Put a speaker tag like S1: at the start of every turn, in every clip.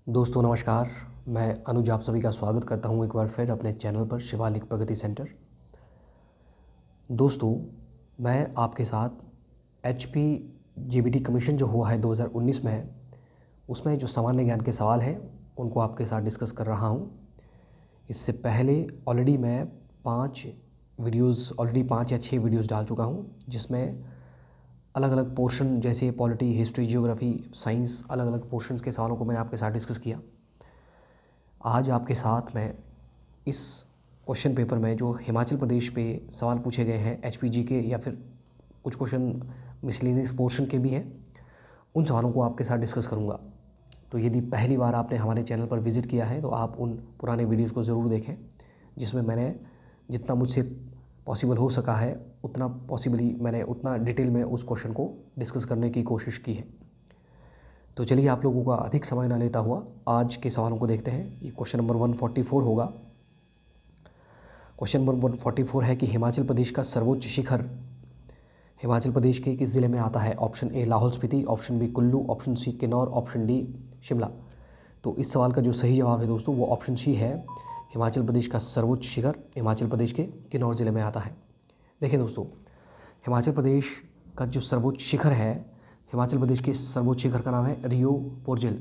S1: दोस्तों नमस्कार। मैं अनुज आप सभी का स्वागत करता हूं एक बार फिर अपने चैनल पर शिवालिक प्रगति सेंटर। दोस्तों मैं आपके साथ एचपी जेबीटी कमीशन जो हुआ है 2019 में, उसमें जो सामान्य ज्ञान के सवाल हैं उनको आपके साथ डिस्कस कर रहा हूं। इससे पहले ऑलरेडी मैं 5 या 6 वीडियोज़ डाल चुका हूं, जिसमें अलग अलग पोर्शन जैसे पॉलिटी, हिस्ट्री, जियोग्राफी, साइंस, अलग अलग पोर्शंस के सवालों को मैंने आपके साथ डिस्कस किया। आज आपके साथ मैं इस क्वेश्चन पेपर में जो हिमाचल प्रदेश पे सवाल पूछे गए हैं एचपीजी के, या फिर कुछ क्वेश्चन मिसलेनियस पोर्शन के भी हैं, उन सवालों को आपके साथ डिस्कस करूंगा। तो यदि पहली बार आपने हमारे चैनल पर विज़िट किया है तो आप उन पुराने वीडियोज़ को ज़रूर देखें, जिसमें मैंने जितना मुझसे पॉसिबल हो सका है मैंने उतना डिटेल में उस क्वेश्चन को डिस्कस करने की कोशिश की है। तो चलिए आप लोगों का अधिक समय ना लेता हुआ आज के सवालों को देखते हैं। ये क्वेश्चन नंबर 144 होगा। क्वेश्चन नंबर 144 है कि हिमाचल प्रदेश का सर्वोच्च शिखर हिमाचल प्रदेश के किस ज़िले में आता है? Option A Lahaul Spiti, option B Kullu, option C Kinnaur, option D Shimla. तो इस सवाल का जो सही जवाब है दोस्तों वो ऑप्शन सी है। हिमाचल प्रदेश का सर्वोच्च शिखर हिमाचल प्रदेश के किन्नौर ज़िले में आता है। देखिए दोस्तों, हिमाचल प्रदेश का जो सर्वोच्च शिखर है, हिमाचल प्रदेश के सर्वोच्च शिखर का नाम है रियो पोर्जिल।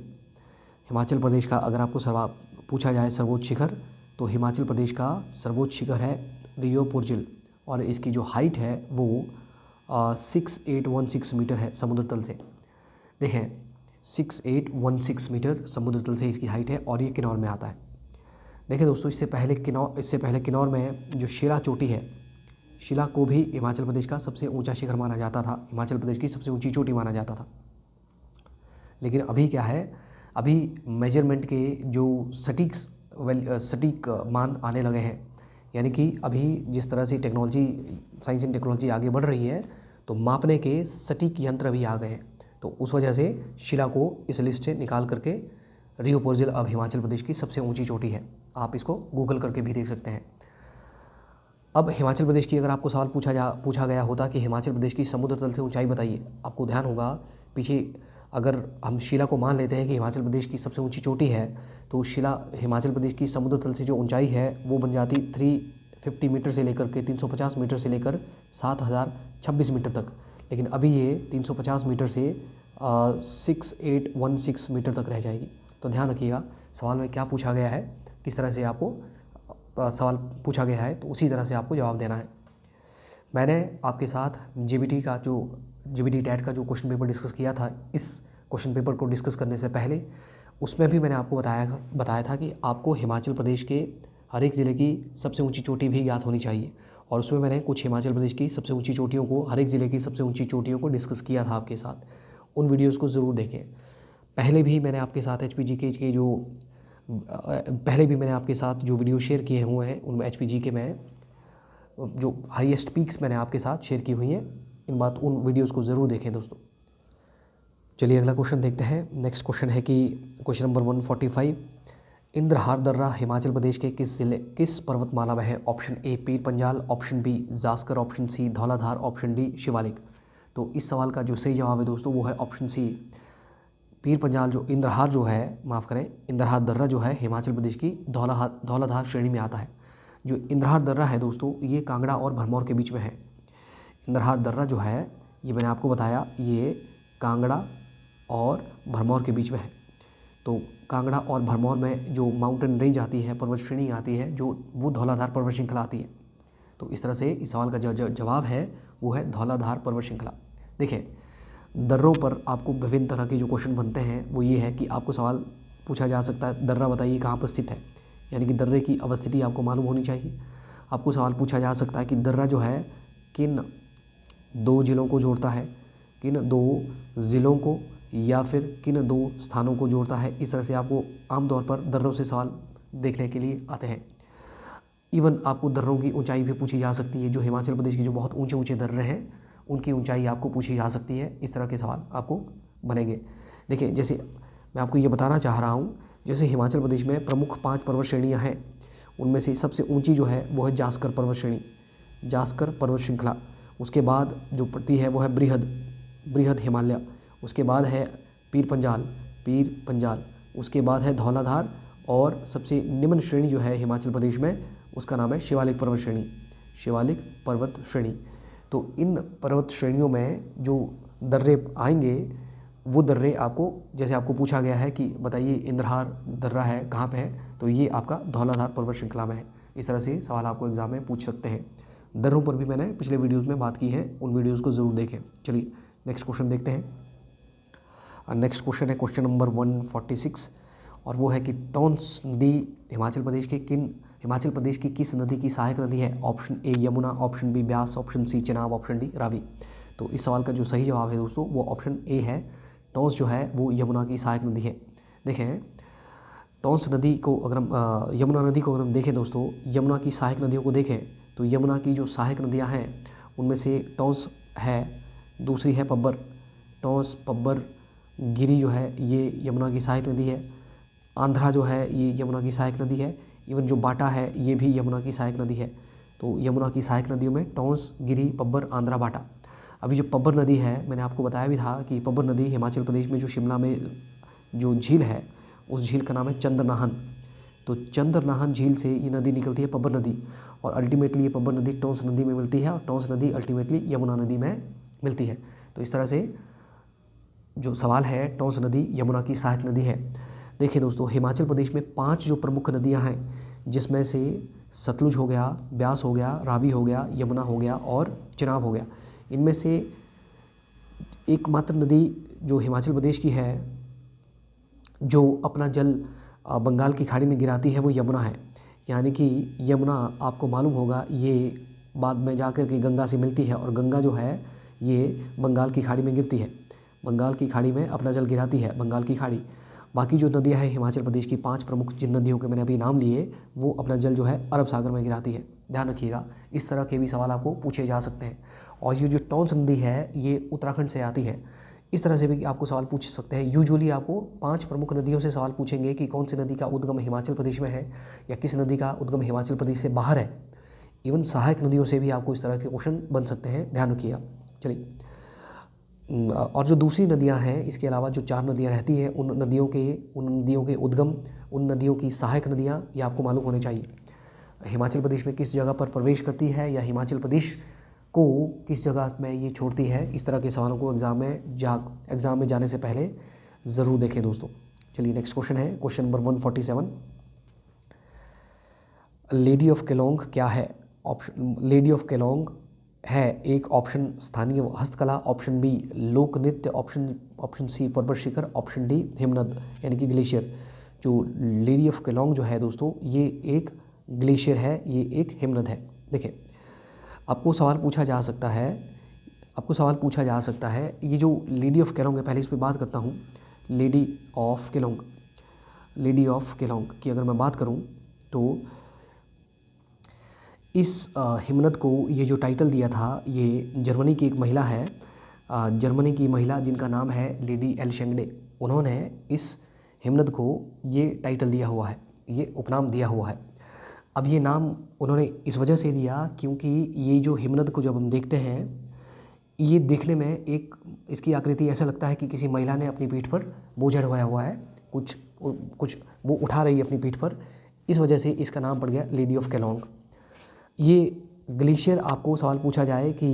S1: हिमाचल प्रदेश का अगर आपको सवाल पूछा जाए सर्वोच्च शिखर, तो हिमाचल प्रदेश का सर्वोच्च शिखर है रियो पोर्जिल, और इसकी जो हाइट है वो 6816 मीटर है समुद्र तल से। देखें, 6816 मीटर समुद्र तल से इसकी हाइट है, और ये किन्नौर में आता है। देखें दोस्तों, इससे पहले किन्नौर में जो शिला चोटी है, शिला को भी हिमाचल प्रदेश का सबसे ऊंचा शिखर माना जाता था, हिमाचल प्रदेश की सबसे ऊंची चोटी माना जाता था। लेकिन अभी क्या है, अभी मेजरमेंट के जो सटीक मान आने लगे हैं, यानी कि अभी जिस तरह से साइंस एंड टेक्नोलॉजी आगे बढ़ रही है, तो मापने के सटीक यंत्र भी आ गए हैं। तो उस वजह से शिला को इस लिस्ट से निकाल करके रियो पोर्जिल अब हिमाचल प्रदेश की सबसे ऊंची चोटी है। आप इसको गूगल करके भी देख सकते हैं। अब हिमाचल प्रदेश की अगर आपको सवाल पूछा गया होता कि हिमाचल प्रदेश की समुद्र तल से ऊंचाई बताइए, आपको ध्यान होगा पीछे, अगर हम शिला को मान लेते हैं कि हिमाचल प्रदेश की सबसे ऊंची चोटी है, तो शिला हिमाचल प्रदेश की समुद्र तल से जो ऊंचाई है वो बन जाती 350 मीटर से लेकर के 350 मीटर से लेकर 7026 मीटर तक। लेकिन अभी ये 350 मीटर से 6816 मीटर तक रह जाएगी। तो ध्यान रखिएगा सवाल में क्या पूछा गया है, किस तरह से आपको सवाल पूछा गया है, तो उसी तरह से आपको जवाब देना है। मैंने आपके साथ जेबीटी टैट का जो क्वेश्चन पेपर डिस्कस किया था, इस क्वेश्चन पेपर को डिस्कस करने से पहले उसमें भी मैंने आपको बताया था कि आपको हिमाचल प्रदेश के हर एक ज़िले की सबसे ऊंची चोटी भी ज्ञात होनी चाहिए। और उसमें मैंने कुछ हिमाचल प्रदेश की सबसे ऊंची चोटियों को, हर एक ज़िले की सबसे ऊंची चोटियों को डिस्कस किया था आपके साथ। उन वीडियोज़ को ज़रूर देखें। पहले भी मैंने आपके साथ पहले भी मैंने आपके साथ जो वीडियो शेयर किए हुए हैं, उनमें एचपीजी के मैं जो हाईएस्ट पीक्स मैंने आपके साथ शेयर की हुई हैं, उन वीडियोज़ को ज़रूर देखें दोस्तों। चलिए अगला क्वेश्चन देखते हैं। नेक्स्ट क्वेश्चन है कि क्वेश्चन नंबर 145, इंद्रहार दर्रा हिमाचल प्रदेश के किस पर्वतमाला में है? Option A Pir Panjal, option B Zanskar, option C Dhauladhar, option D Shivalik. तो इस सवाल का जो सही जवाब है दोस्तों वो है ऑप्शन सी, पीर पंजाल। इंद्रहार दर्रा जो है हिमाचल प्रदेश की धौलाधार श्रेणी में आता है। जो इंद्रहार दर्रा है दोस्तों, ये कांगड़ा और भरमौर के बीच में है। इंद्रहार दर्रा जो है, ये मैंने आपको बताया, ये कांगड़ा और भरमौर के बीच में है। तो कांगड़ा और भरमौर में जो माउंटेन रेंज आती है, पर्वत श्रेणी आती है, जो वो धौलाधार पर्वत श्रृंखला आती है। तो इस तरह से इस सवाल का जो जवाब है वो है धौलाधार पर्वत श्रृंखला। देखिए, दर्रों पर आपको विभिन्न तरह के जो क्वेश्चन बनते हैं वो ये है कि आपको सवाल पूछा जा सकता है, दर्रा बताइए कहाँ पर स्थित है, यानी कि दर्रे की अवस्थिति आपको मालूम होनी चाहिए। आपको सवाल पूछा जा सकता है कि दर्रा जो है किन 2 ज़िलों को जोड़ता है, किन 2 ज़िलों को या फिर किन 2 स्थानों को जोड़ता है। इस तरह से आपको आमतौर पर दर्रों से सवाल देखने के लिए आते हैं। इवन आपको दर्रों की ऊंचाई भी पूछी जा सकती है। जो हिमाचल प्रदेश के जो बहुत ऊंचे ऊंचे दर्रे हैं उनकी ऊंचाई आपको पूछी जा सकती है। इस तरह के सवाल आपको बनेंगे। देखिए, जैसे मैं आपको ये बताना चाह रहा हूँ, जैसे हिमाचल प्रदेश में प्रमुख 5 पर्वत श्रेणियाँ हैं, उनमें से सबसे ऊंची जो है वो है जास्कर पर्वत श्रेणी, जास्कर पर्वत श्रृंखला। उसके बाद जो पड़ती है वो है बृहद हिमालय। उसके बाद है पीर पंजाल। उसके बाद है धौलाधार, और सबसे निम्न श्रेणी जो है हिमाचल प्रदेश में उसका नाम है शिवालिक पर्वत श्रेणी, शिवालिक पर्वत श्रेणी। तो इन पर्वत श्रेणियों में जो दर्रे आएंगे वो दर्रे आपको, जैसे आपको पूछा गया है कि बताइए इंद्रहार दर्रा है कहाँ पे है, तो ये आपका धौलाधार पर्वत श्रृंखला में है। इस तरह से सवाल आपको एग्जाम में पूछ सकते हैं। दर्रों पर भी मैंने पिछले वीडियोज़ में बात की है, उन वीडियोज़ को ज़रूर देखें। चलिए नेक्स्ट क्वेश्चन देखते हैं। नेक्स्ट क्वेश्चन है क्वेश्चन नंबर 146, और वो है कि टॉन्स नदी हिमाचल प्रदेश की किस नदी की सहायक नदी है? Option A Yamuna, option B Beas, option C Chenab, option D Ravi. तो इस सवाल का जो सही जवाब है दोस्तों वो ऑप्शन ए है। टॉन्स जो है वो यमुना की सहायक नदी है। देखें टॉन्स नदी को अगर हम यमुना नदी को अगर हम देखें दोस्तों, यमुना की सहायक नदियों को देखें तो यमुना की जो सहायक नदियाँ हैं उनमें से टॉन्स है, दूसरी है पब्बर। टॉन्स, पब्बर, गिरी जो है ये यमुना की सहायक नदी है। आंध्रा जो है ये यमुना की सहायक नदी है। इवन जो बाटा है ये भी यमुना की सहायक नदी है। तो यमुना की सहायक नदियों में टॉन्स, गिरी, पब्बर, आंध्रा, बाटा। अभी जो पब्बर नदी है मैंने आपको बताया भी था कि पब्बर नदी हिमाचल प्रदेश में जो शिमला में जो झील है उस झील का नाम है चंद्रनाहन। तो चंद्रनाहन झील से ये नदी निकलती है पब्बर नदी, और अल्टीमेटली ये पब्बर नदी टॉन्स नदी में मिलती है, और टॉन्स नदी अल्टीमेटली यमुना नदी में मिलती है। तो इस तरह से जो सवाल है टॉन्स नदी यमुना की सहायक नदी है। देखिए दोस्तों हिमाचल प्रदेश में 5 जो प्रमुख नदियां हैं जिसमें से सतलुज हो गया, ब्यास हो गया, रावी हो गया, यमुना हो गया और चिनाब हो गया। इनमें से एकमात्र नदी जो हिमाचल प्रदेश की है जो अपना जल बंगाल की खाड़ी में गिराती है वो यमुना है। यानी कि यमुना आपको मालूम होगा ये बाद में जाकर के गंगा से मिलती है, और गंगा जो है ये बंगाल की खाड़ी में गिरती है, बंगाल की खाड़ी में अपना जल गिराती है, बंगाल की खाड़ी। बाकी जो नदियां हैं हिमाचल प्रदेश की 5 प्रमुख जिन नदियों के मैंने अभी नाम लिए वो अपना जल जो है अरब सागर में गिराती है। ध्यान रखिएगा, इस तरह के भी सवाल आपको पूछे जा सकते हैं। और ये जो टॉन्स नदी है ये उत्तराखंड से आती है। इस तरह से भी आपको सवाल पूछ सकते हैं। यूजुअली आपको 5 प्रमुख नदियों से सवाल पूछेंगे कि कौन सी नदी का उद्गम हिमाचल प्रदेश में है या किस नदी का उद्गम हिमाचल प्रदेश से बाहर है। इवन सहायक नदियों से भी आपको इस तरह के क्वेश्चन बन सकते हैं, ध्यान रखिएगा। चलिए, और जो दूसरी नदियां हैं इसके अलावा जो 4 नदियां रहती हैं उन नदियों के उद्गम, उन नदियों की सहायक नदियां ये आपको मालूम होने चाहिए। हिमाचल प्रदेश में किस जगह पर प्रवेश करती है या हिमाचल प्रदेश को किस जगह में ये छोड़ती है, इस तरह के सवालों को एग्ज़ाम में जाने से पहले ज़रूर देखें दोस्तों। चलिए नेक्स्ट क्वेश्चन है question number 147। Lady of Kelong क्या है? ऑप्शन लेडी ऑफ केलोंग है एक ऑप्शन स्थानीय हस्तकला, ऑप्शन बी लोक नृत्य, ऑप्शन सी पर्वत शिखर, ऑप्शन डी हिमनद यानी कि ग्लेशियर। जो लेडी ऑफ केलोंग जो है दोस्तों ये एक ग्लेशियर है, ये एक हिमनद है। देखिए आपको सवाल पूछा जा सकता है ये जो लेडी ऑफ केलोंग है, पहले इस पर बात करता हूँ। लेडी ऑफ केलोंग की अगर मैं बात करूँ तो इस हिमनद को ये जो टाइटल दिया था ये जर्मनी की एक महिला है, जर्मनी की महिला जिनका नाम है लेडी एलशेंगडे। उन्होंने इस हिमनद को ये टाइटल दिया हुआ है, ये उपनाम दिया हुआ है। अब ये नाम उन्होंने इस वजह से दिया क्योंकि ये जो हिमनद को जब हम देखते हैं ये देखने में एक इसकी आकृति ऐसा लगता है कि किसी महिला ने अपनी पीठ पर बोझ ढोया हुआ है, कुछ वो उठा रही है अपनी पीठ पर, इस वजह से इसका नाम पड़ गया लेडी ऑफ केलोंग। ये ग्लेशियर आपको सवाल पूछा जाए कि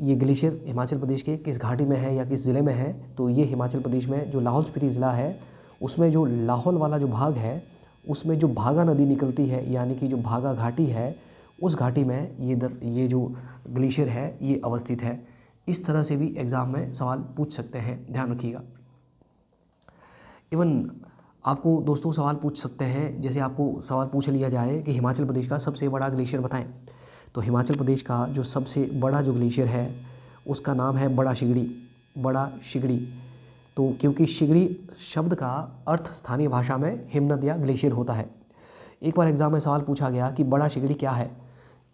S1: ये ग्लेशियर हिमाचल प्रदेश के किस घाटी में है या किस ज़िले में है, तो ये हिमाचल प्रदेश में जो लाहौल स्पीति ज़िला है उसमें जो लाहौल वाला जो भाग है उसमें जो भागा नदी निकलती है यानी कि जो भागा घाटी है उस घाटी में ये जो ग्लेशियर है ये अवस्थित है। इस तरह से भी एग्ज़ाम में सवाल पूछ सकते हैं, ध्यान रखिएगा। इवन आपको दोस्तों सवाल पूछ सकते हैं, जैसे आपको सवाल पूछ लिया जाए कि हिमाचल प्रदेश का सबसे बड़ा ग्लेशियर बताएं, तो हिमाचल प्रदेश का जो सबसे बड़ा जो ग्लेशियर है उसका नाम है बड़ा शिगड़ी। तो क्योंकि शिगड़ी शब्द का अर्थ स्थानीय भाषा में हिमनद या ग्लेशियर होता है। एक बार एग्ज़ाम में सवाल पूछा गया कि बड़ा शिगड़ी क्या है,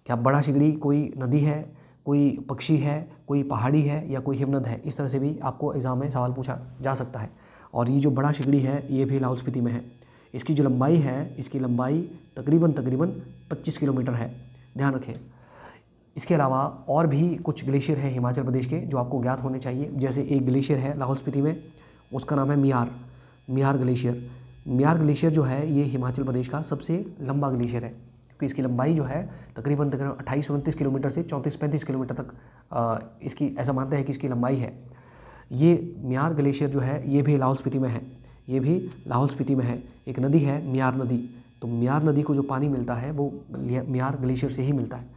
S1: क्या बड़ा शिगड़ी कोई नदी है, कोई पक्षी है, कोई पहाड़ी है या कोई हिमनद है। इस तरह से भी आपको एग्ज़ाम में सवाल पूछा जा सकता है। और ये जो बड़ा शिगड़ी है ये भी लाहौल स्पीति में है। इसकी जो लंबाई है इसकी लंबाई तकरीबन 25 किलोमीटर है, ध्यान रखें। इसके अलावा और भी कुछ ग्लेशियर हैं हिमाचल प्रदेश के जो आपको ज्ञात होने चाहिए। जैसे एक ग्लेशियर है लाहौल स्पीति में, उसका नाम है मियार ग्लेशियर। म्यार ग्लेशियर जो है ये हिमाचल प्रदेश का सबसे लंबा ग्लेशियर है, क्योंकि इसकी लंबाई जो है तकरीबन 28-29 किलोमीटर से 34-35 किलोमीटर तक इसकी ऐसा मानते हैं कि इसकी लंबाई है। ये म्यार ग्लेशियर जो है ये भी लाहौल स्पीति में है, ये भी लाहौल स्पीति में है। एक नदी है म्यार नदी, तो म्यार नदी को जो पानी मिलता है वो म्यार ग्लेशियर से ही मिलता है।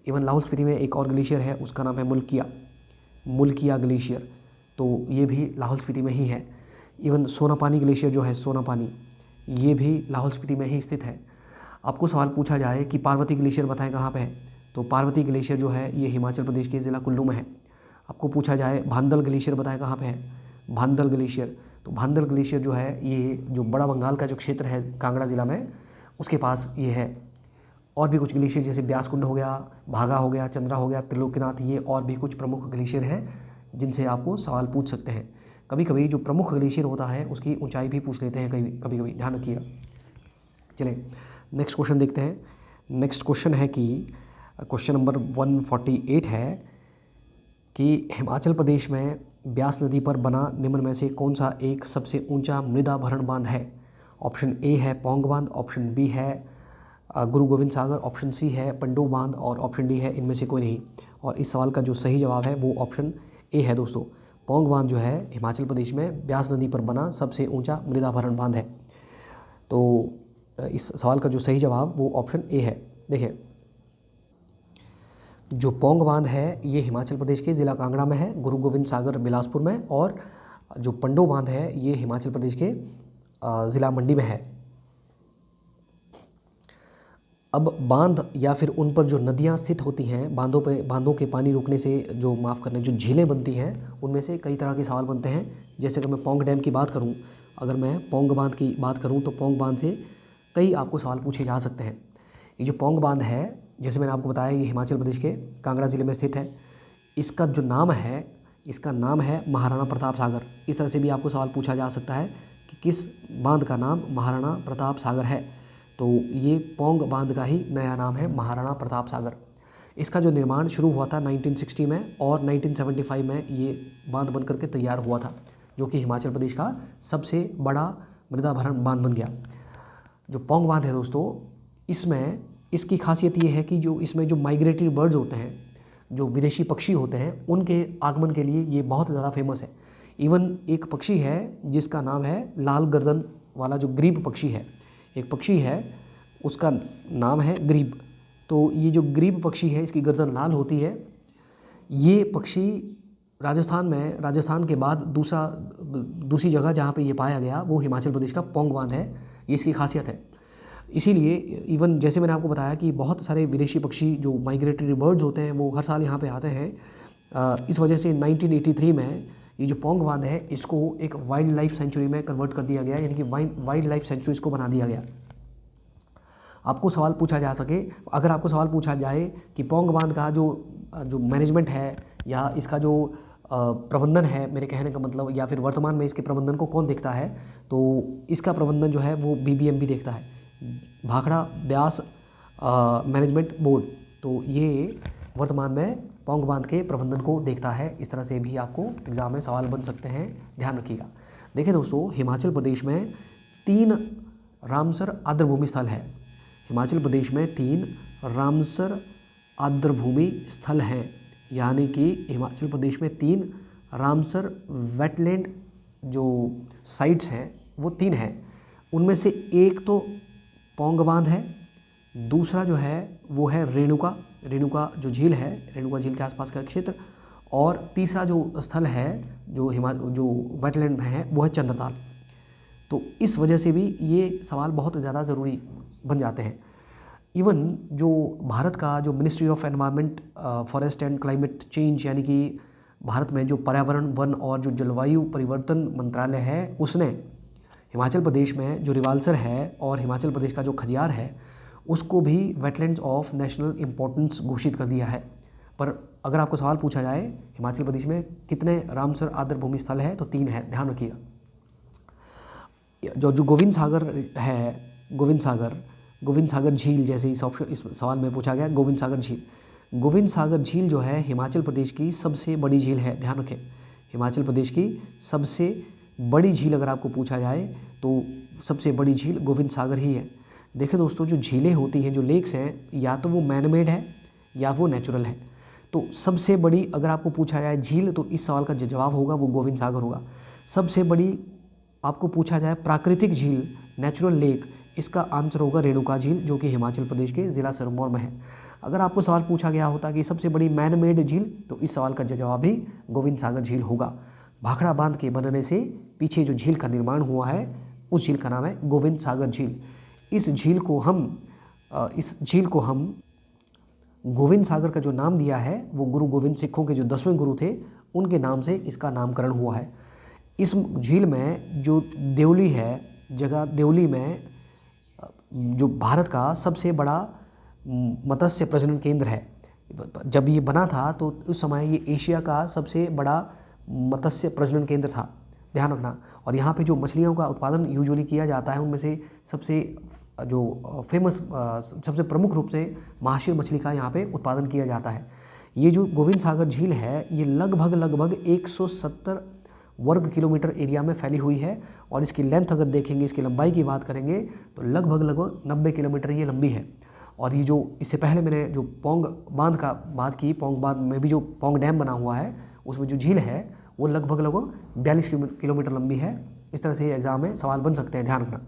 S1: इवन लाहौल स्पीति में एक और ग्लेशियर है, उसका नाम है मुल्किया ग्लेशियर, तो ये भी लाहौल स्पीति में ही है। इवन सोनापानी ग्लेशियर जो है सोनापानी, ये भी लाहौल स्पीति में ही स्थित है। आपको सवाल पूछा जाए कि पार्वती ग्लेशियर बताएं कहाँ पे है, तो पार्वती ग्लेशियर जो है ये हिमाचल प्रदेश के ज़िला कुल्लू में है। आपको पूछा जाए भांदल ग्लेशियर बताएं कहाँ पे है, भांदल ग्लेशियर, तो भांदल ग्लेशियर जो है ये जो बड़ा बंगाल का जो क्षेत्र है कांगड़ा ज़िला में उसके पास ये है। और भी कुछ ग्लेशियर जैसे ब्यासकुंड हो गया, भागा हो गया, चंद्रा हो गया, त्रिलोकीनाथ, ये और भी कुछ प्रमुख ग्लेशियर हैं जिनसे आपको सवाल पूछ सकते हैं। कभी कभी जो प्रमुख ग्लेशियर होता है उसकी ऊंचाई भी पूछ लेते हैं कभी कभी, ध्यान रखिएगा। चलें नेक्स्ट क्वेश्चन देखते हैं। नेक्स्ट क्वेश्चन है कि क्वेश्चन नंबर 148 है कि हिमाचल प्रदेश में ब्यास नदी पर बना निम्न में से कौन सा एक सबसे ऊंचा मृदा भरण बांध है। ऑप्शन ए है पौंग बांध, ऑप्शन बी है गुरु गोविंद सागर, ऑप्शन सी है पंडो बांध और ऑप्शन डी है इनमें से कोई नहीं। और इस सवाल का जो सही जवाब है वो ऑप्शन ए है दोस्तों। पौंग बांध जो है हिमाचल प्रदेश में ब्यास नदी पर बना सबसे ऊंचा मृदा भरण बांध है। तो इस सवाल का जो सही जवाब वो ऑप्शन ए है। देखिए जो पौंग बांध है ये हिमाचल प्रदेश के ज़िला कांगड़ा में है, गुरु गोविंद सागर बिलासपुर में, और जो पंडो बांध है ये हिमाचल प्रदेश के ज़िला मंडी में है। अब बांध या फिर उन पर जो नदियां स्थित होती हैं, बांधों के पानी रुकने से जो जो झीलें बनती हैं, उनमें से कई तरह के सवाल बनते हैं। जैसे अगर मैं पौंग डैम की बात करूं, अगर मैं पौंग बांध की बात करूं तो पौंग बांध से कई आपको सवाल पूछे जा सकते हैं। ये जो पौंग बांध है जैसे मैंने आपको बताया ये हिमाचल प्रदेश के कांगड़ा ज़िले में स्थित है। इसका जो नाम है, इसका नाम है महाराणा प्रताप सागर। इस तरह से भी आपको सवाल पूछा जा सकता है कि किस बांध का नाम महाराणा प्रताप सागर है, तो ये पौंग बांध का ही नया नाम है महाराणा प्रताप सागर। इसका जो निर्माण शुरू हुआ था 1960 में और 1975 में ये बांध बन करके तैयार हुआ था, जो कि हिमाचल प्रदेश का सबसे बड़ा मृदा भरण बांध बन गया। जो पौंग बांध है दोस्तों, इसमें इसकी खासियत ये है कि जो इसमें जो माइग्रेटरी बर्ड्स होते हैं, जो विदेशी पक्षी होते हैं, उनके आगमन के लिए ये बहुत ज़्यादा फेमस है। इवन एक पक्षी है जिसका नाम है लाल गर्दन वाला जो ग्रीब पक्षी है, एक पक्षी है उसका नाम है ग्रीब। तो ये जो ग्रीब पक्षी है इसकी गर्दन लाल होती है। ये पक्षी राजस्थान के बाद दूसरी जगह जहाँ पे ये पाया गया वो हिमाचल प्रदेश का पौंग बांध है, ये इसकी खासियत है। इसीलिए इवन जैसे मैंने आपको बताया कि बहुत सारे विदेशी पक्षी जो माइग्रेटरी बर्ड्स होते हैं वो हर साल यहाँ पे आते हैं। इस वजह से 1983 में ये जो पौंग बांध है इसको एक वाइल्ड लाइफ सेंचुरी में कन्वर्ट कर दिया गया, यानी कि वाइल्ड लाइफ सेंचुरी इसको बना दिया गया। आपको सवाल पूछा जा सके, अगर आपको सवाल पूछा जाए कि पौंग बांध का जो मैनेजमेंट है या इसका जो प्रबंधन है, मेरे कहने का मतलब, या फिर वर्तमान में इसके प्रबंधन को कौन देखता है, तो इसका प्रबंधन जो है वो BBMB देखता है, भाखड़ा ब्यास मैनेजमेंट बोर्ड। तो ये वर्तमान में पौंग बांध के प्रबंधन को देखता है। इस तरह से भी आपको एग्ज़ाम में सवाल बन सकते हैं, ध्यान रखिएगा। देखिए दोस्तों, हिमाचल प्रदेश में 3 रामसर आर्द्रभूमि स्थल है। हिमाचल प्रदेश में 3 रामसर आर्द्रभूमि स्थल हैं, यानी कि हिमाचल प्रदेश में 3 रामसर वेटलैंड जो साइट्स हैं वो 3 हैं। उनमें से एक तो पौंग बांध है, दूसरा जो है वो है रेणुका जो झील है, रेणुका झील के आसपास का क्षेत्र, और तीसरा जो स्थल है जो वेटलैंड में है वो है चंद्रताल। तो इस वजह से भी ये सवाल बहुत ज़्यादा ज़रूरी बन जाते हैं। इवन जो भारत का जो ministry of environment, forest and climate change, यानी कि भारत में जो पर्यावरण, वन और जो जलवायु परिवर्तन मंत्रालय है, उसने हिमाचल प्रदेश में जो रिवाल्सर है और हिमाचल प्रदेश का जो खजियार है उसको भी वेटलैंड्स ऑफ नेशनल इम्पोर्टेंस घोषित कर दिया है। पर अगर आपको सवाल पूछा जाए हिमाचल प्रदेश में कितने रामसर आर्द्रभूमि स्थल है, तो 3 है, ध्यान रखिएगा। जो गोविंद सागर है, गोविंद सागर झील, जैसे इस सवाल में पूछा गया, गोविंद सागर झील जो है हिमाचल प्रदेश की सबसे बड़ी झील है, ध्यान रखें, हिमाचल प्रदेश की सबसे बड़ी झील अगर आपको पूछा जाए तो सबसे बड़ी झील गोविंद सागर ही है। देखिए दोस्तों, जो झीलें होती हैं, जो लेक्स हैं, या तो वो मैन मेड है या वो नेचुरल है। तो सबसे बड़ी अगर आपको पूछा जाए झील, तो इस सवाल का जो जवाब होगा वो गोविंद सागर होगा। सबसे बड़ी आपको पूछा जाए प्राकृतिक झील, नेचुरल लेक, इसका आंसर होगा रेणुका झील, जो कि हिमाचल प्रदेश के ज़िला सिरमौर में है। अगर आपको सवाल पूछा गया होता कि सबसे बड़ी मैन मेड झील, तो इस सवाल का जवाब भी गोविंद सागर झील होगा। भाखड़ा बांध के बनने से पीछे जो झील का निर्माण हुआ है, उस झील का नाम है गोविंद सागर झील। इस झील को हम गोविंद सागर का जो नाम दिया है, वो गुरु गोविंद सिखों के जो 10वें गुरु थे, उनके नाम से इसका नामकरण हुआ है। इस झील में जो देवली है, जगह देवली में जो भारत का सबसे बड़ा मत्स्य प्रजनन केंद्र है। जब ये बना था तो उस समय ये एशिया का सबसे बड़ा मत्स्य प्रजनन केंद्र था, ध्यान रखना। और यहाँ पे जो मछलियों का उत्पादन यूजुअली किया जाता है, उनमें से सबसे जो फेमस, सबसे प्रमुख रूप से महाशीर मछली का यहाँ पे उत्पादन किया जाता है। ये जो गोविंद सागर झील है, ये लगभग 170 वर्ग किलोमीटर एरिया में फैली हुई है। और इसकी लेंथ अगर देखेंगे, इसकी लंबाई की बात करेंगे, तो लगभग 90 किलोमीटर ये लंबी है। और ये जो इससे पहले मैंने जो पौंग बांध का बात की, पौंग बांध में भी जो पौंग डैम बना हुआ है, उसमें जो झील है वो लगभग 42 किलोमीटर लंबी है। इस तरह से एग्जाम में सवाल बन सकते हैं, ध्यान रखना।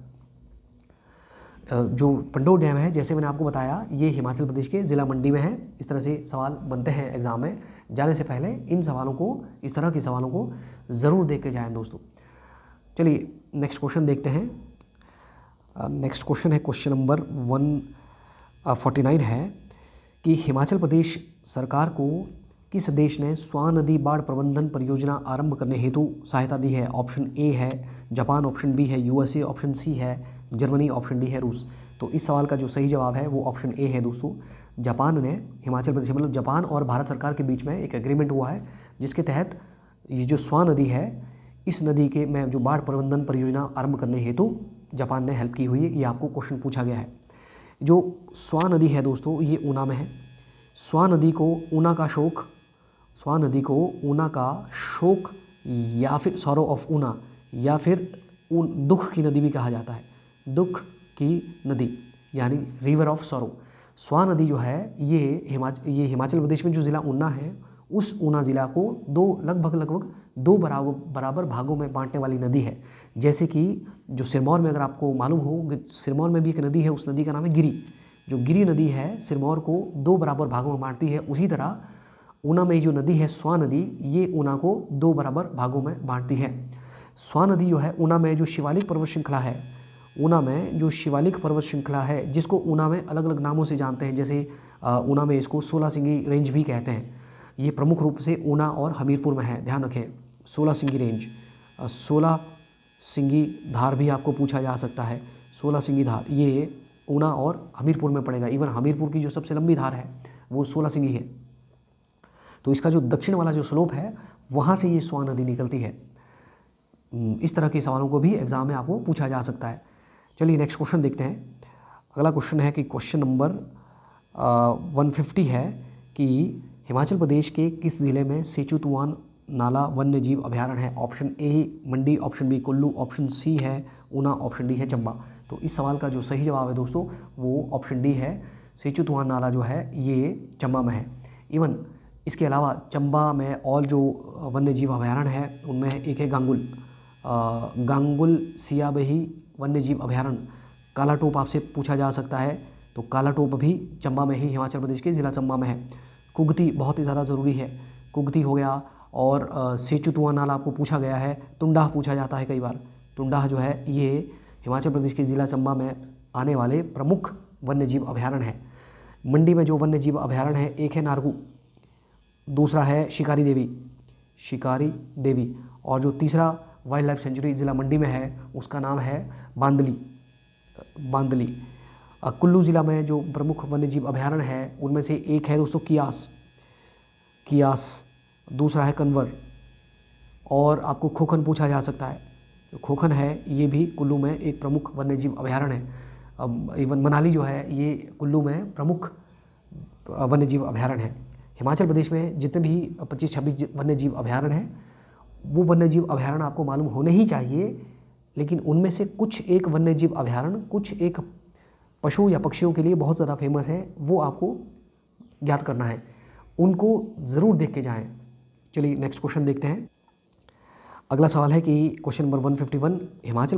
S1: जो पंडोह डैम है, जैसे मैंने आपको बताया, ये हिमाचल प्रदेश के ज़िला मंडी में है। इस तरह से सवाल बनते हैं एग्जाम में। जाने से पहले इन सवालों को, इस तरह के सवालों को ज़रूर देख के जाएँ दोस्तों। चलिए नेक्स्ट क्वेश्चन देखते हैं। नेक्स्ट क्वेश्चन है क्वेश्चन नंबर 149 है कि हिमाचल प्रदेश सरकार को किस देश ने स्वान नदी बाढ़ प्रबंधन परियोजना आरंभ करने हेतु सहायता दी है। ऑप्शन ए है जापान, ऑप्शन बी है यूएसए, ऑप्शन सी है जर्मनी, ऑप्शन डी है रूस। तो इस सवाल का जो सही जवाब है वो ऑप्शन ए है दोस्तों। जापान ने हिमाचल प्रदेश, मतलब जापान और भारत सरकार के बीच में एक एग्रीमेंट हुआ है, जिसके तहत ये जो स्वान नदी है, इस नदी के में जो बाढ़ प्रबंधन परियोजना आरंभ करने हेतु जापान ने हेल्प की हुई है। ये आपको क्वेश्चन पूछा गया है। जो स्वान नदी है दोस्तों, ये ऊना में है। स्वान नदी को ऊना का शोक या फिर सॉरो ऑफ ऊना, या फिर दुख की नदी भी कहा जाता है। दुख की नदी यानी रिवर ऑफ सॉरो। स्वान नदी जो है, ये हिमाचल प्रदेश में जो ज़िला ऊना है, उस ऊना ज़िला को लगभग दो बराबर भागों में बांटने वाली नदी है। जैसे कि जो सिरमौर में, अगर आपको मालूम हो, सिरमौर में भी एक नदी है, उस नदी का नाम है गिरी। जो गिरी नदी है, सिरमौर को 2 बराबर भागों में बांटती है। उसी तरह ऊना में जो नदी है स्वान नदी, ये ऊना को 2 बराबर भागों में बांटती है। स्वान नदी जो है, ऊना में जो शिवालिक पर्वत श्रृंखला है, जिसको ऊना में अलग अलग नामों से जानते हैं, जैसे ऊना में इसको 16 सिंगी रेंज भी कहते हैं। ये प्रमुख रूप से ऊना और हमीरपुर में है, ध्यान रखें। 16 सिंगी रेंज, 16 सिंगी धार भी आपको पूछा जा सकता है। 16 सिंगी धार ये ऊना और हमीरपुर में पड़ेगा। इवन हमीरपुर की जो सबसे लंबी धार है वो 16 सिंगी है। तो इसका जो दक्षिण वाला जो स्लोप है, वहाँ से ये स्वान नदी निकलती है। इस तरह के सवालों को भी एग्जाम में आपको पूछा जा सकता है। चलिए नेक्स्ट क्वेश्चन देखते हैं। अगला क्वेश्चन है कि क्वेश्चन नंबर 150 है कि हिमाचल प्रदेश के किस ज़िले में सेचुतवान नाला वन्य जीव अभयारण्य है। Option A Mandi, option B Kullu, option C है ऊना, ऑप्शन डी है चंबा। तो इस सवाल का जो सही जवाब है दोस्तों, वो ऑप्शन डी है। सेचुतवान नाला जो है, ये चंबा में है। इवन इसके अलावा चंबा में और जो वन्य जीव अभयारण्य है, उनमें एक है गांगुल सियाबही वन्य जीव अभयारण्य। काला टोप आपसे पूछा जा सकता है, तो काला टोप भी चंबा में ही, हिमाचल प्रदेश के ज़िला चंबा में है। कुगती बहुत ही ज़्यादा ज़रूरी है, कुगती हो गया। और सेचुतवान नाला आपको पूछा गया है। टुंडाह पूछा जाता है कई बार। टुंडाह जो है, ये हिमाचल प्रदेश के ज़िला चंबा में आने वाले प्रमुख वन्य जीव अभयारण्य है। मंडी में जो वन्य जीव अभयारण्य है, एक है नारगू, दूसरा है शिकारी देवी, और जो तीसरा वाइल्ड लाइफ सेंचुरी ज़िला मंडी में है, उसका नाम है बांदली। कुल्लू ज़िला में जो प्रमुख वन्य जीव अभयारण्य है, उनमें से एक है दोस्तों कियास, दूसरा है कन्वर, और आपको खोखन पूछा जा सकता है। जो खोखन है, ये भी कुल्लू में एक प्रमुख वन्य जीव अभयारण्य है। इवन मनाली जो है, ये कुल्लू में प्रमुख वन्य जीव अभयारण्य है। हिमाचल प्रदेश में जितने भी 25-26 वन्य जीव अभयारण्य हैं, वो वन्यजीव अभयारण्य आपको मालूम होने ही चाहिए, लेकिन उनमें से कुछ एक वन्यजीव अभयारण्य, कुछ एक पशु या पक्षियों के लिए बहुत ज़्यादा फेमस है, वो आपको ज्ञात करना है, उनको ज़रूर देख के जाएं। चलिए नेक्स्ट क्वेश्चन देखते हैं। अगला सवाल है कि क्वेश्चन नंबर 151, हिमाचल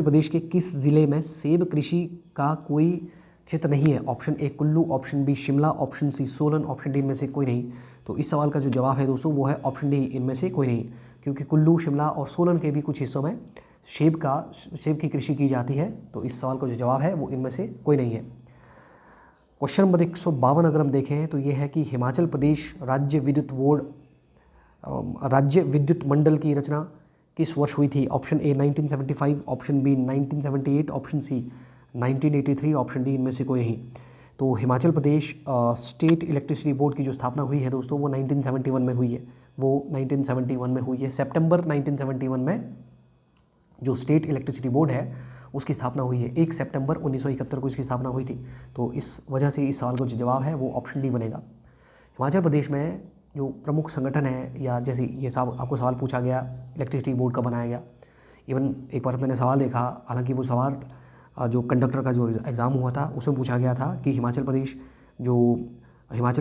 S1: प्रदेश के किस ज़िले में सेब कृषि का कोई क्षेत्र नहीं है? Option A Kullu, option B Shimla, option C Solan, option D इनमें से कोई नहीं। तो इस सवाल का जो जवाब है दोस्तों वो है ऑप्शन डी, इनमें से कोई नहीं, क्योंकि कुल्लू, शिमला और सोलन के भी कुछ हिस्सों में सेब की कृषि की जाती है। तो इस सवाल का जो जवाब है वो इनमें से कोई नहीं है। क्वेश्चन नंबर 152 अगर हम देखें तो ये है कि हिमाचल प्रदेश राज्य विद्युत मंडल की रचना किस वर्ष हुई थी? Option A 1975, option B 1978, option C 1983, option D इनमें से कोई नहीं। तो Himachal Pradesh state electricity board की जो स्थापना हुई है दोस्तों वो 1971 में हुई है। वो 1971 में हुई है, सितंबर 1971 में जो स्टेट इलेक्ट्रिसिटी बोर्ड है उसकी स्थापना हुई है। 1 सितंबर 1971 को इसकी स्थापना हुई थी। तो इस वजह से इस सवाल का जो जवाब है वो ऑप्शन डी बनेगा। हिमाचल प्रदेश में जो प्रमुख संगठन है, या जैसे ये आपको सवाल पूछा गया इलेक्ट्रिसिटी बोर्ड कब बनाया गया, इवन एक बार मैंने सवाल देखा, हालांकि वो सवाल जो कंडक्टर का जो एग्ज़ाम हुआ था उसमें पूछा गया था कि हिमाचल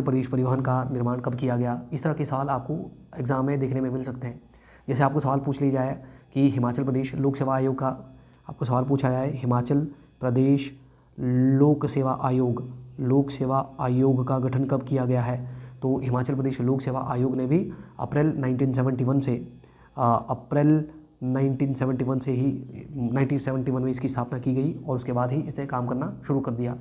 S1: प्रदेश परिवहन का निर्माण कब किया गया। इस तरह के सवाल आपको एग्ज़ाम में देखने में मिल सकते हैं। जैसे आपको सवाल पूछ लिया जाए कि हिमाचल प्रदेश लोक सेवा आयोग का, आपको सवाल पूछा जाए हिमाचल प्रदेश लोक सेवा आयोग का गठन कब किया गया है, तो हिमाचल प्रदेश लोक सेवा आयोग ने भी अप्रैल 1971 में इसकी स्थापना की गई और उसके बाद ही इसने काम करना शुरू कर दिया।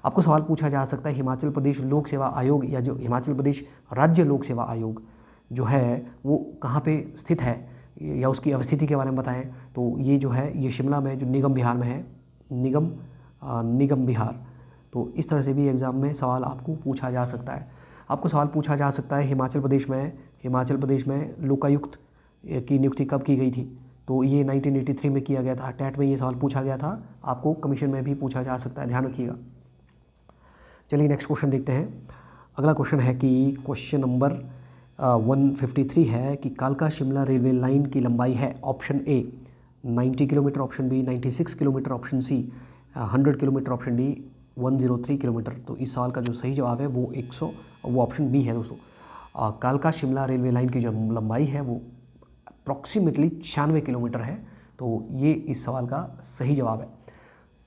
S1: आपको सवाल पूछा जा सकता है हिमाचल प्रदेश लोक सेवा आयोग या जो हिमाचल प्रदेश राज्य लोक सेवा आयोग जो है वो कहाँ पे स्थित है या उसकी अवस्थिति के बारे में बताएं। तो ये जो है ये शिमला में जो निगम बिहार में है, निगम बिहार। तो इस तरह से भी एग्ज़ाम में सवाल आपको पूछा जा सकता है। आपको सवाल पूछा जा सकता है हिमाचल प्रदेश में लोकायुक्त की नियुक्ति कब की गई थी, तो ये 1983 में किया गया था। टैट में ये सवाल पूछा गया था, आपको कमीशन में भी पूछा जा सकता है, ध्यान रखिएगा। चलिए नेक्स्ट क्वेश्चन देखते हैं। अगला क्वेश्चन है कि क्वेश्चन नंबर 153 है कि कालका शिमला रेलवे लाइन की लंबाई है option A 90 kilometre, option B 96 kilometre, option C 100 kilometre, option D 103 kilometre. तो इस सवाल का जो सही जवाब है वो ऑप्शन बी है दोस्तों। कालका शिमला रेलवे लाइन की जो लंबाई है वो अप्रॉक्सीमेटली 96 किलोमीटर है। तो ये इस सवाल का सही जवाब है।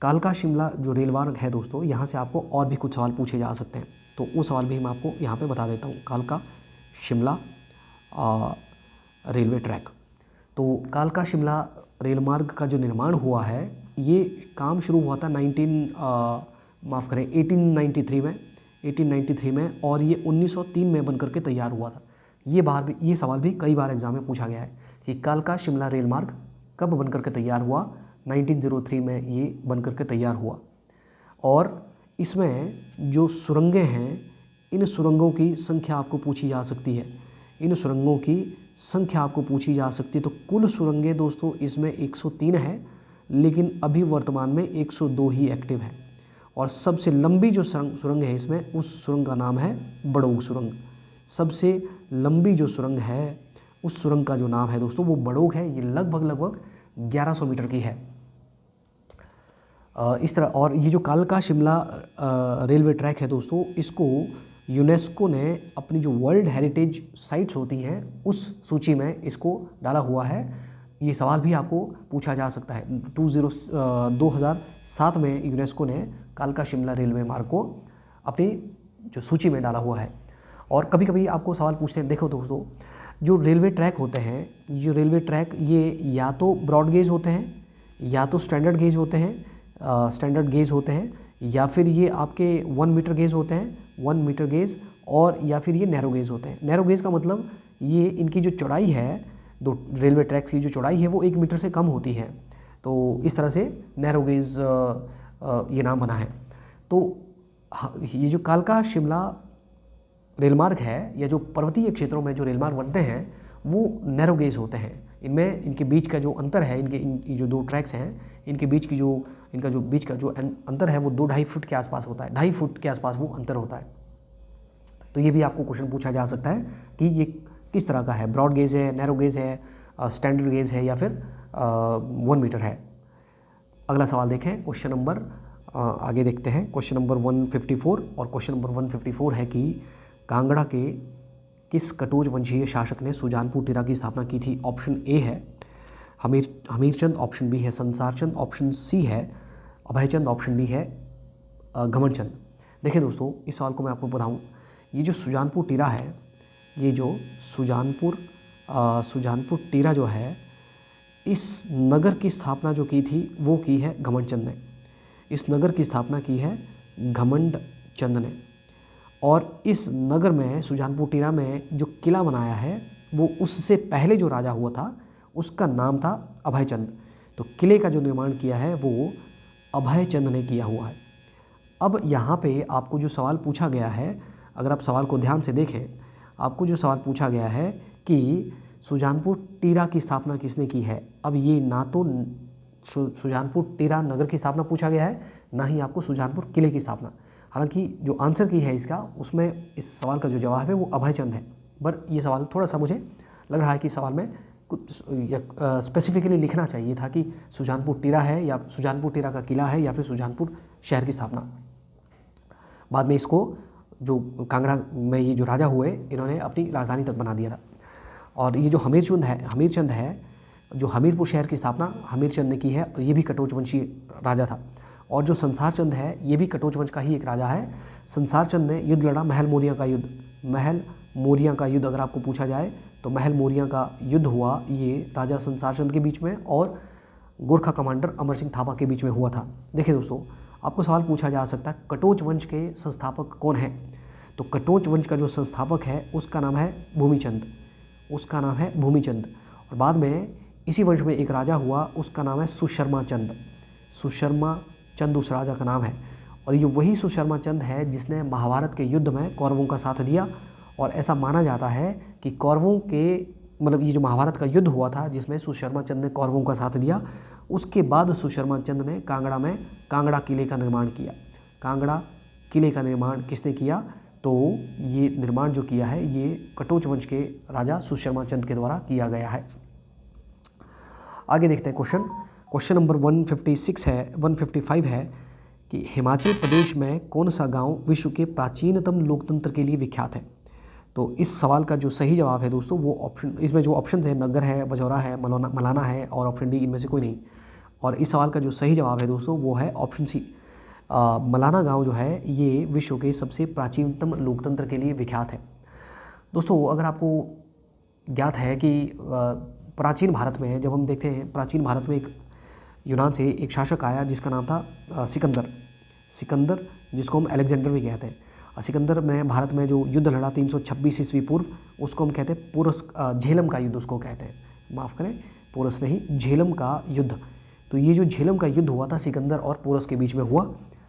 S1: कालका शिमला जो रेल मार्ग है दोस्तों, यहाँ से आपको और भी कुछ सवाल पूछे जा सकते हैं, तो वो सवाल भी मैं आपको यहाँ पे बता देता हूँ। कालका शिमला रेलवे ट्रैक, तो कालका शिमला रेल मार्ग का जो निर्माण हुआ है ये काम शुरू हुआ था 1893 में और ये 1903 में बनकर के तैयार हुआ था। ये सवाल भी कई बार एग्जाम में पूछा गया है कि कालका शिमला रेल मार्ग कब बनकर के तैयार हुआ। 1903 में ये बनकर के तैयार हुआ और इसमें जो सुरंगें हैं, इन सुरंगों की संख्या आपको पूछी जा सकती है। तो कुल सुरंगें दोस्तों इसमें 103 है, लेकिन अभी वर्तमान में 102 ही एक्टिव है। और सबसे लंबी जो सुरंग है इसमें, उस सुरंग का नाम है बड़ोग सुरंग। सबसे लंबी जो सुरंग है उस सुरंग का जो नाम है दोस्तों वो बड़ोग है। ये लगभग 1100 मीटर की है। इस तरह, और ये जो कालका शिमला रेलवे ट्रैक है दोस्तों, इसको यूनेस्को ने अपनी जो वर्ल्ड हेरिटेज साइट्स होती हैं उस सूची में इसको डाला हुआ है। ये सवाल भी आपको पूछा जा सकता है। 2007 में यूनेस्को ने कालका शिमला रेलवे मार्ग को अपनी जो सूची में डाला हुआ है। और कभी कभी आपको सवाल पूछते हैं, देखो दोस्तों जो रेलवे ट्रैक होते हैं, ये या तो ब्रॉड गेज होते हैं या तो स्टैंडर्ड गेज होते हैं या फिर ये आपके 1 मीटर गेज होते हैं, 1 मीटर गेज, और या फिर ये नैरो गेज होते हैं। नैरो गेज का मतलब ये इनकी जो चौड़ाई है, दो रेलवे ट्रैक्स की जो चौड़ाई है वो 1 मीटर से कम होती है। तो इस तरह से नैरो गेज ये नाम बना है। तो ये जो कालका शिमला रेलमार्ग है, या जो पर्वतीय क्षेत्रों में जो रेलमार्ग बनते हैं वो नैरो गेज होते हैं। इनमें इनके बीच का जो अंतर है, इनके जो 2 ट्रैक्स हैं, इनका जो बीच का जो अंतर है वो 2-2.5 फुट के आसपास होता है। 2.5 फुट के आसपास वो अंतर होता है। तो ये भी आपको क्वेश्चन पूछा जा सकता है कि ये किस तरह का है, ब्रॉड गेज है, नैरो गेज है, स्टैंडर्ड गेज है या फिर 1 मीटर है। अगला सवाल देखें, क्वेश्चन नंबर आगे देखते हैं, क्वेश्चन नंबर 154 और क्वेश्चन नंबर 154 है कि कांगड़ा के किस कटोच वंशीय शासक ने सुजानपुर टीरा की स्थापना की थी। ऑप्शन ए है हमीरचंद, ऑप्शन बी है संसारचंद, ऑप्शन सी है अभयचंद, ऑप्शन डी है घमंडचंद। देखिए दोस्तों, इस सवाल को मैं आपको बताऊं, ये जो सुजानपुर टीरा है, ये जो सुजानपुर टीरा जो है, इस नगर की स्थापना जो की थी वो की है घमंडचंद ने। इस नगर की स्थापना की है घमंडचंद ने। और इस नगर में, सुजानपुर टीरा में जो किला बनाया है वो उससे पहले जो राजा हुआ था उसका नाम था अभयचंद। तो किले का जो निर्माण किया है वो अभयचंद ने किया हुआ है। अब यहाँ पे आपको जो सवाल पूछा गया है, अगर आप सवाल को ध्यान से देखें, आपको जो सवाल पूछा गया है कि सुजानपुर टीरा की स्थापना किसने की है। अब ये ना तो सुजानपुर टीरा नगर की स्थापना पूछा गया है, ना ही आपको सुजानपुर किले की स्थापना। हालांकि जो आंसर की है इसका, उसमें इस सवाल का जो जवाब है वो अभयचंद है। पर ये सवाल थोड़ा सा मुझे लग रहा है कि सवाल में कुछ स्पेसिफिकली लिखना चाहिए था कि सुजानपुर टीरा है या सुजानपुर टीरा का किला है या फिर सुजानपुर शहर की स्थापना। बाद में इसको जो कांगड़ा में ये जो राजा हुए, इन्होंने अपनी राजधानी तक बना दिया था। और ये जो हमीरचंद है जो हमीरपुर शहर की स्थापना हमीरचंद ने की है, और ये भी कटोच वंशी राजा था। और जो संसारचंद है, ये भी कटोच वंश का ही एक राजा है। संसारचंद ने युद्ध लड़ा, महल मोरिया का युद्ध अगर आपको पूछा जाए तो महल मोरिया का युद्ध हुआ ये राजा संसारचंद के बीच में और गोरखा कमांडर अमर सिंह थापा के बीच में हुआ था। देखिए दोस्तों, आपको सवाल पूछा जा सकता है कटोच वंश के संस्थापक कौन है। तो कटोच वंश का जो संस्थापक है उसका नाम है भूमिचंद, और बाद में इसी वंश में एक राजा हुआ, उसका नाम है सुशर्मा चंद उस राजा का नाम है। और ये वही सुशर्मा चंद है जिसने महाभारत के युद्ध में कौरवों का साथ दिया। और ऐसा माना जाता है कि कौरवों के मतलब ये जो महाभारत का युद्ध हुआ था जिसमें सुशर्मा चंद ने कौरवों का साथ दिया, उसके बाद सुशर्मा चंद ने कांगड़ा में कांगड़ा किले का निर्माण किया। कांगड़ा किले का निर्माण किसने किया? तो ये निर्माण जो किया है ये कटोच वंश के राजा सुशर्मा चंद के द्वारा किया गया है। आगे देखते हैं क्वेश्चन नंबर 155 है कि हिमाचल प्रदेश में कौन सा गांव विश्व के प्राचीनतम लोकतंत्र के लिए विख्यात है। तो इस सवाल का जो सही जवाब है दोस्तों वो ऑप्शन, इसमें जो ऑप्शन है नगर है, बजौरा है, मलाना है और ऑप्शन डी इनमें से कोई नहीं। और इस सवाल का जो सही जवाब है दोस्तों वो है ऑप्शन सी। मलाना गांव जो है ये विश्व के सबसे प्राचीनतम लोकतंत्र के लिए विख्यात है। दोस्तों अगर आपको ज्ञात है कि प्राचीन भारत में जब हम देखते हैं, प्राचीन भारत में एक यूनान से एक शासक आया जिसका नाम था सिकंदर, जिसको हम अलेक्जेंडर भी कहते हैं। सिकंदर ने भारत में जो युद्ध लड़ा 326 ईस्वी पूर्व, उसको हम कहते हैं झेलम का युद्ध उसको कहते हैं, माफ़ करें पोरस नहीं, झेलम का युद्ध। तो ये जो झेलम का युद्ध हुआ था सिकंदर और पोरस के बीच में हुआ,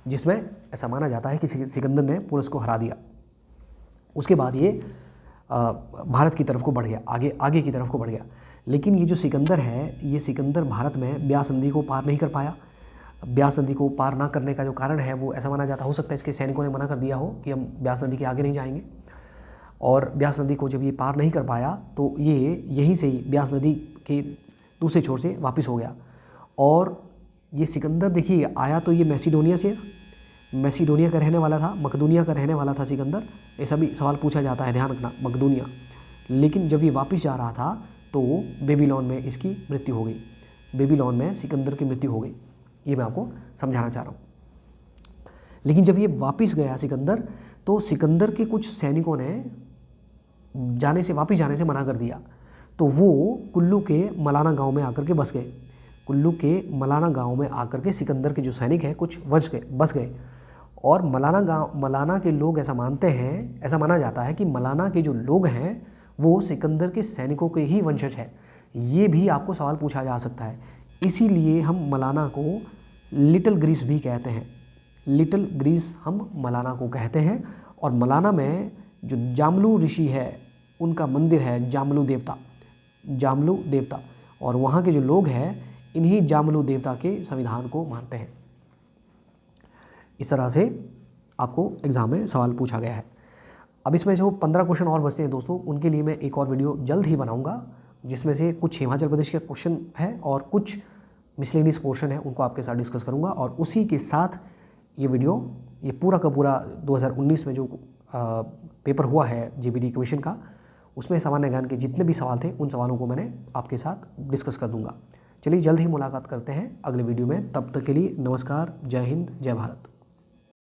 S1: जिसमें ऐसा माना जाता है कि सिकंदर ने पोरस को हरा दिया। उसके बाद ये भारत की तरफ को बढ़ गया, आगे की तरफ को बढ़ गया। लेकिन ये जो सिकंदर है, ये सिकंदर भारत में ब्यास नदी को पार नहीं कर पाया। ब्यास नदी को पार ना करने का जो कारण है वो ऐसा माना जाता हो सकता है इसके सैनिकों ने मना कर दिया हो कि हम ब्यास नदी के आगे नहीं जाएंगे। और ब्यास नदी को जब ये पार नहीं कर पाया तो ये यहीं से ही ब्यास नदी के दूसरे छोर से वापस हो गया। और ये सिकंदर देखिए आया तो ये मैसिडोनिया से, मैसिडोनिया का रहने वाला था, मकदूनिया का रहने वाला था सिकंदर। ऐसा भी सवाल पूछा जाता है, ध्यान रखना, मकदूनिया। लेकिन जब ये वापस जा रहा था तो बेबीलोन में इसकी मृत्यु हो गई, बेबीलोन में सिकंदर की मृत्यु हो गई। ये मैं आपको समझाना चाह रहा हूँ। लेकिन जब ये वापस गया सिकंदर, तो सिकंदर के कुछ सैनिकों ने वापस जाने से मना कर दिया। तो वो कुल्लू के मलाना गांव में आकर के बस गए। कुल्लू के मलाना गांव में आकर के सिकंदर के जो सैनिक हैं कुछ बस गए। और मलाना के लोग ऐसा मानते हैं, ऐसा माना जाता है कि मलाना के जो लोग हैं वो सिकंदर के सैनिकों के ही वंशज है। ये भी आपको सवाल पूछा जा सकता है। इसीलिए हम मलाना को लिटिल ग्रीस भी कहते हैं, लिटिल ग्रीस हम मलाना को कहते हैं। और मलाना में जो जामलू ऋषि है उनका मंदिर है, जामलू देवता, और वहाँ के जो लोग हैं इन्हीं जामलू देवता के संविधान को मानते हैं। इस तरह से आपको एग्जाम में सवाल पूछा गया है। अब इसमें जो 15 क्वेश्चन और बचते हैं दोस्तों, उनके लिए मैं एक और वीडियो जल्द ही बनाऊंगा, जिसमें से कुछ हिमाचल प्रदेश के क्वेश्चन है और कुछ मिसलेनियस पोर्शन है, उनको आपके साथ डिस्कस करूंगा। और उसी के साथ ये वीडियो, ये पूरा का पूरा 2019 में जो पेपर हुआ है जेबीटी कमीशन का, उसमें सामान्य ज्ञान के जितने भी सवाल थे उन सवालों को मैंने आपके साथ डिस्कस कर दूंगा। चलिए जल्द ही मुलाकात करते हैं अगले वीडियो में। तब तक के लिए नमस्कार, जय हिंद, जय भारत।